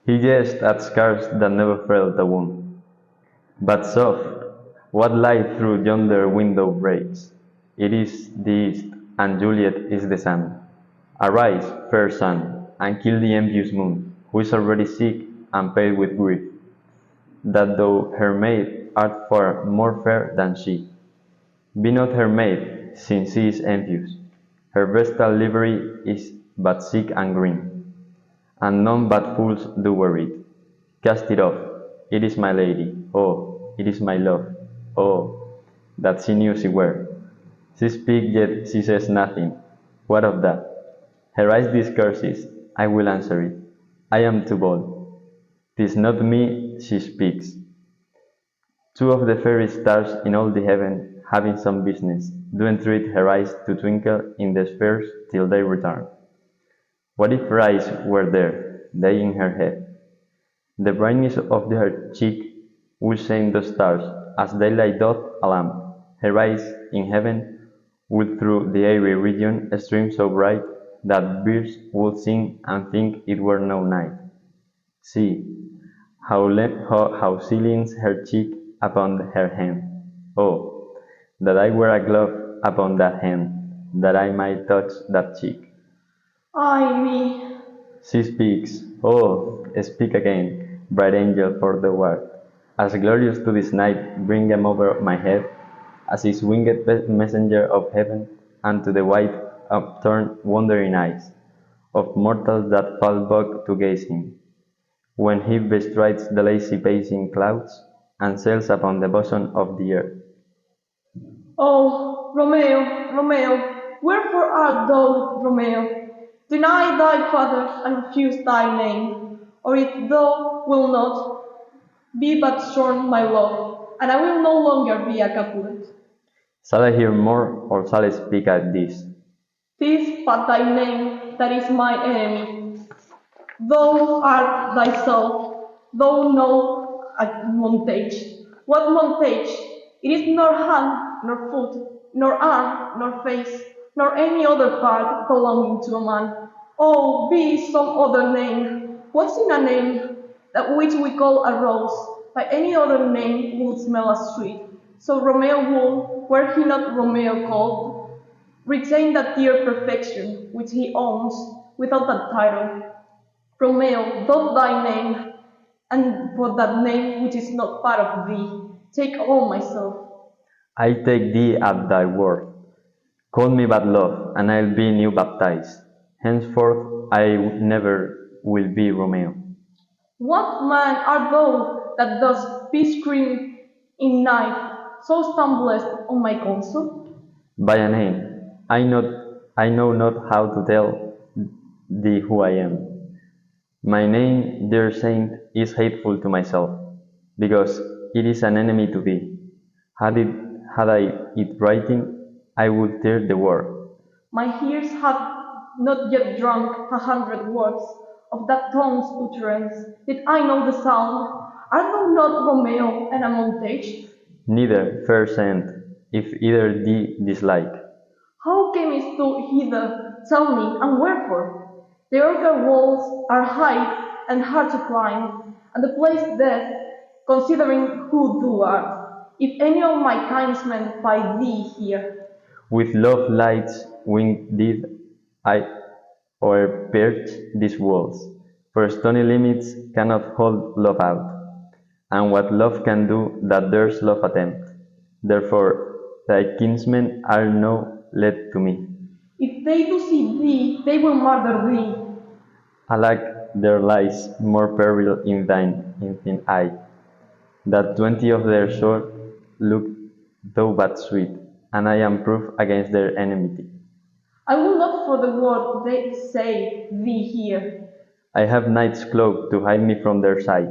He guessed at scars that never felt a wound. But soft, what light through yonder window breaks? It is the east, and Juliet is the sun. Arise, fair sun, and kill the envious moon, who is already sick and pale with grief, that thou her maid art far more fair than she. Be not her maid, since she is envious. Her vestal livery is but sick and green, and none but fools do wear it. Cast it off. It is my lady. Oh, it is my love. Oh, that she knew she were. She speaks, yet she says nothing. What of that? Her eyes discourses. I will answer it. I am too bold. 'Tis not me she speaks. Two of the fairest stars in all the heaven, having some business, do entreat her eyes to twinkle in the spheres till they return. What if her eyes were there, they in her head? The brightness of her cheek would shame the stars, as daylight doth a lamp. Her eyes in heaven would through the airy region stream so bright that birds would sing and think it were no night. See, how she leans her cheek upon her hand. Oh, that I were a glove upon that hand, that I might touch that cheek. Ay me, She speaks. Oh, speak again, bright angel, for thou art as glorious to this night, bring 'em over my head, as is winged messenger of heaven, unto the white, upturned, wondering eyes of mortals that fall back to gaze him, when he bestrides the lazy pacing clouds, and sails upon the bosom of the earth. oh, Romeo, Romeo, wherefore art thou, Romeo? Deny thy father and refuse thy name, or if thou wilt not, be but shorn my love, and I will no longer be a Capulet. Shall I hear more, or shall I speak at this? 'Tis but thy name that is my enemy. Thou art thyself, thou know a montage. What montage? It is nor hand, nor foot, nor arm, nor face, nor any other part belonging to a man. Oh, be some other name. What's in a name? That which we call a rose, by any other name would smell as sweet. So Romeo would, were he not Romeo called, retain that dear perfection which he owns without that title. Romeo, doff thy name, and for that name which is not part of thee, take all myself. I take thee at thy word. Call me but love, and I'll be new baptized. Henceforth I never will be Romeo. What man art thou that dost bescream in night, so stumblest on my counsel? By a name, I know not how to tell thee who I am. My name, dear saint, is hateful to myself, because it is an enemy to thee. Had I it writing, I would tear the word. My ears have not yet drunk 100 words of that tongue's utterance. Did I know the sound? Art thou not Romeo and a montage? Neither, fair saint, if either thee dislike. How camest thou hither? Tell me, and wherefore? The earthen walls are high and hard to climb, and the place death, considering who thou art. If any of my kinsmen find thee here, With love lights winged did I o'erperch these walls, for stony limits cannot hold love out, and what love can do that dares love attempt. Therefore thy kinsmen are now led to me. if they do see thee, they will murder thee. Alack, there lies more peril in thine eye, that 20 of their sort look though but sweet, and I am proof against their enmity. I will not for the world they say thee here. I have night's cloak to hide me from their sight,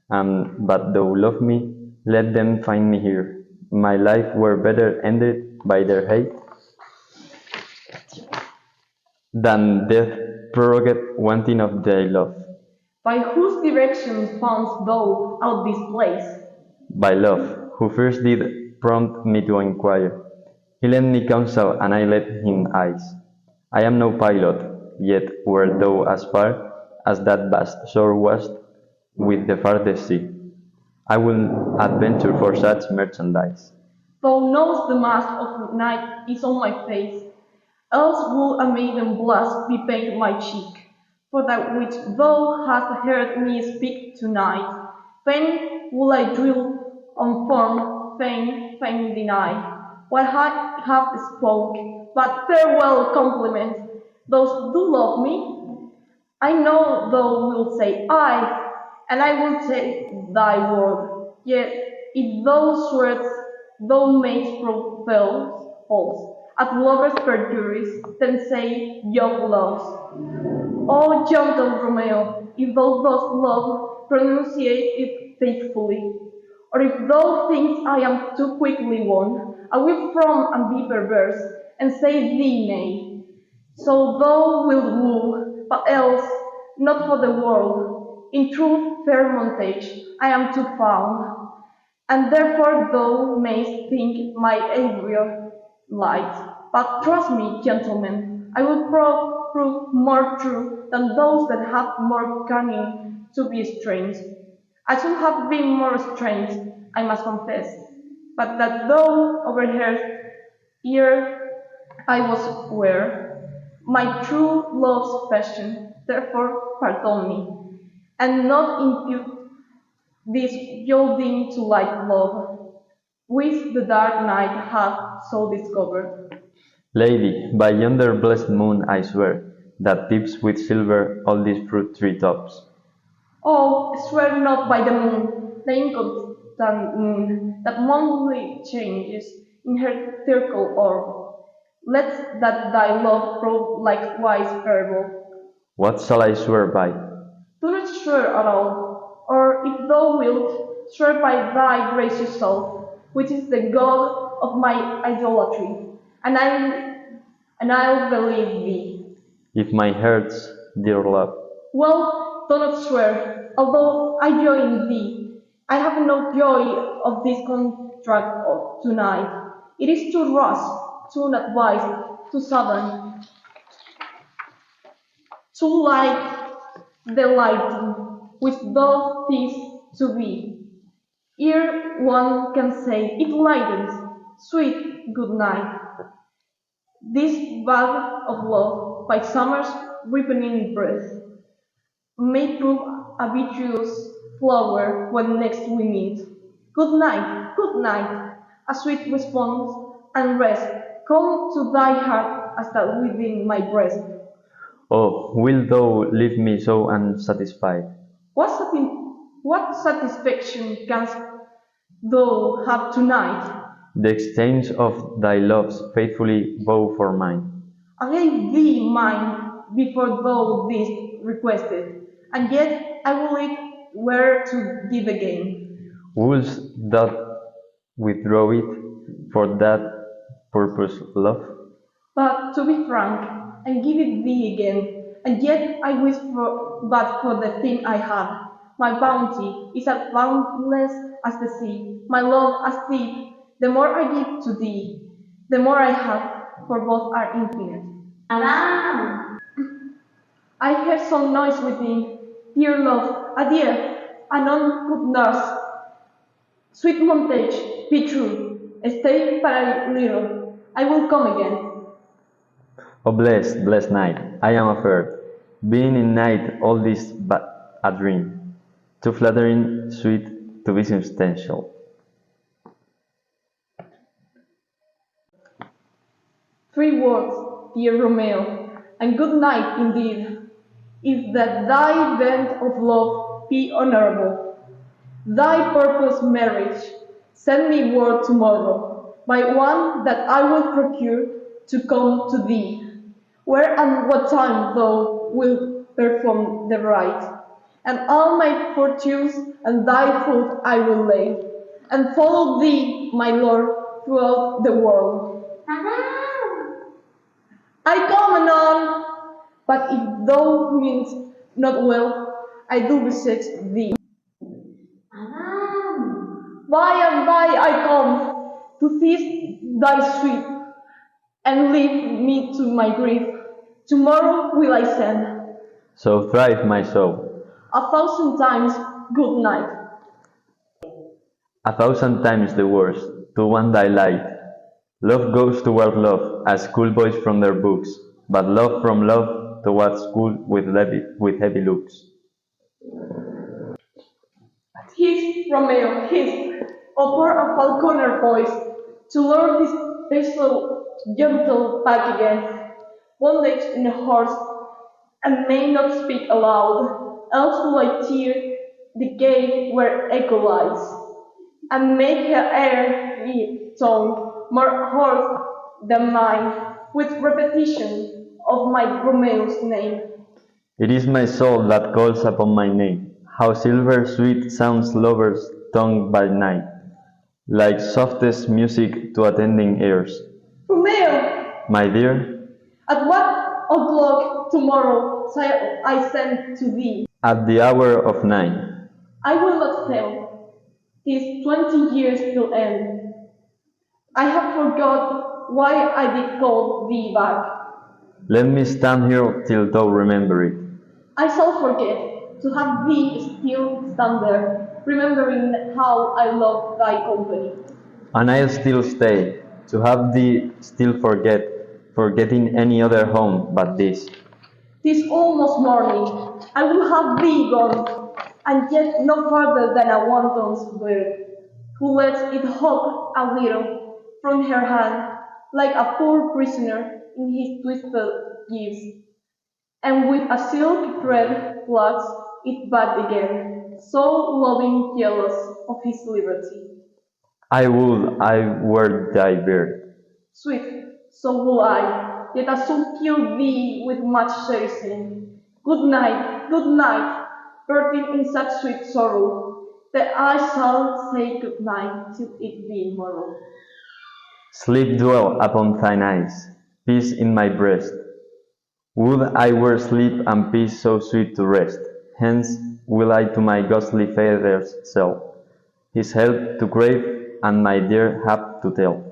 and but thou love me, let them find me here. My life were better ended by their hate than death prorogate wanting of thy love. By whose direction foundst thou out this place? By love, who first did prompt me to inquire. He lent me counsel, and I led him eyes. I am no pilot, yet wert thou as far as that vast shore wast, with the farthest sea. I will adventure for such merchandise. Thou knows the mask of night is on my face, else would a maiden blush be paint my cheek. For that which thou hast heard me speak tonight, fain will I drill on form, fain deny. What I have spoke, but farewell compliment. Those do love me, I know thou wilt say I, and I will take thy word. Yet if those words thou mayst prove false, at lovers' perjuries, then say young loves. O gentle Romeo, if thou dost love, pronunciate it faithfully. Or if thou think I am too quickly won, I will from and be perverse, and say thee nay. So thou wilt woo, but else not for the world. In truth, fair Montage, I am too found, and therefore thou mayst think my avior light. But trust me, gentlemen, I will prove more true than those that have more cunning to be strange. I should have been more strange, I must confess, but that thou overheard ere I was ware, my true love's passion, therefore pardon me, and not impute this yielding to light love, which the dark night hath so discovered. Lady, by yonder blessed moon I swear, that tips with silver all these fruit tree tops. Oh, swear not by the moon, the inconstant moon, that monthly changes in her circle orb. Let that thy love prove likewise verbal. What shall I swear by? Do not swear at all, or if thou wilt, swear by thy gracious self, which is the God of my idolatry, and I'll believe thee. If my heart's dear love. Well, do not swear, although I joy in thee. I have no joy of this contract of tonight. It is too rash, too unadvised, too sudden, too like the lighting which thou seest to be. Ere one can say it lightens, sweet good night. This bud of love, by summer's ripening breath, may prove a virtuous flower when next we meet. Good night, a sweet response, and rest. Come to thy heart as that within my breast. Oh, wilt thou leave me so unsatisfied? What satisfaction canst thou have tonight? The exchange of thy loves faithfully vow for mine. I gave thee mine before thou didst request it, and yet I will it where to give again. Wouldst thou withdraw it for that purpose, love? But to be frank, and give it thee again, and yet I wish but for the thing I have. My bounty is as boundless as the sea, my love as deep. The more I give to thee, the more I have, for both are infinite. Alarm! I hear some noise within. Dear love, adieu, anon good nurse. Sweet Montage, be true. Stay but a little. I will come again. O blessed, blessed night, I am afraid, being in night all this but a dream, too flattering, sweet, to be substantial. Three words, dear Romeo, and good night indeed, if that thy bent of love be honorable. Thy purpose marriage, send me word tomorrow, by one that I will procure to come to thee, where and what time thou wilt perform the rite. And all my fortunes and thy foot I will lay, and follow thee, my lord, throughout the world. I come anon, but if thou meanest not well, I do beseech thee. By and by I come to feast thy sweet, and leave me to my grief. Tomorrow will I send So thrive my soul. 1,000 times good night. 1,000 times the worst, to one thy light. Love goes toward love, as schoolboys from their books, but love from love towards school with heavy looks. His Romeo, his, offer a falconer voice to lure his vessel gentle back again, bondage in a horse, and may not speak aloud, else will I tear the gate where echo lies, and make her airy tongue more hoarse than mine, with repetition of my Romeo's name. It is my soul that calls upon my name. How silver sweet sounds lover's tongue by night, like softest music to attending ears. Romeo, My dear, at what o'clock tomorrow shall I send to thee? at the hour of 9. I will not tell. 'Tis 20 years till end. I have forgot why I did call thee back. Let me stand here till thou remember it. I shall forget to have thee still stand there, remembering how I love thy company. And I'll still stay, to have thee still forgetting any other home but this. 'Tis almost morning. I will have thee gone, and yet no farther than a wanton's bird, who lets it hop a little from her hand, like a poor prisoner in his twisted gyves, and with a silk thread plucks it back again, so loving jealous of his liberty. I would I were thy bird. Sweet, so will I, yet I shall kill thee with much cherishing. Good night, burdened in such sweet sorrow, that I shall say good night till it be morrow. Sleep dwell upon thine eyes, peace in my breast. Would I were sleep and peace so sweet to rest. Hence will I to my ghostly father's cell, his help to crave and my dear hap to tell.